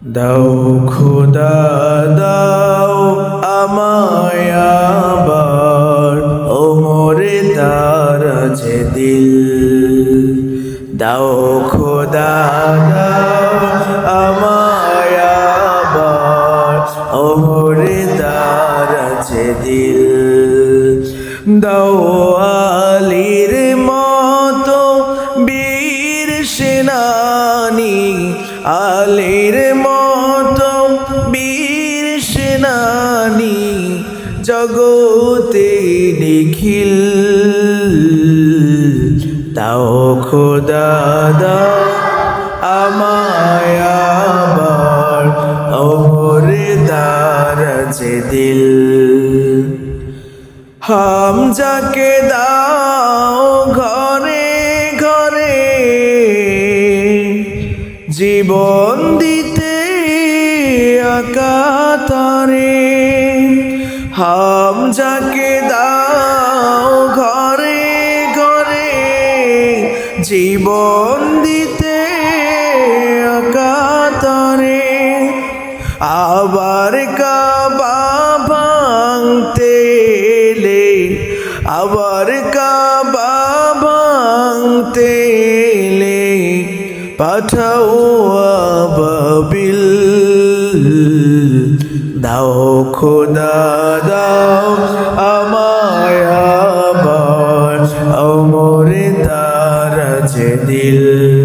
দাও খোদা দাও আমায় আবার ওমরে দারাজ দিল। দাও খোদা দাও আমায় আবার ওমরে দারাজ দিল। দাও আলীর মতো বীর সেনানী, আলীর মতো বীর সেনানী জগতে নিখিল। দাও খোদা দাও আমায় আবার ওমরে দারাজ দিল। হামজাকে দাও ঘরে ঘরে জীবন দিতে আকাতারে। হামজাকে দাও ঘরে ঘরে জীবন দিতে আকাতারে। আবার কাবা ভাঙতে এলে, আবার কাবা ভাঙতে এলে পাঠাও আবাবিল। দাও খোদা দাও আমায় আবার ওমরে দারাজ দিল।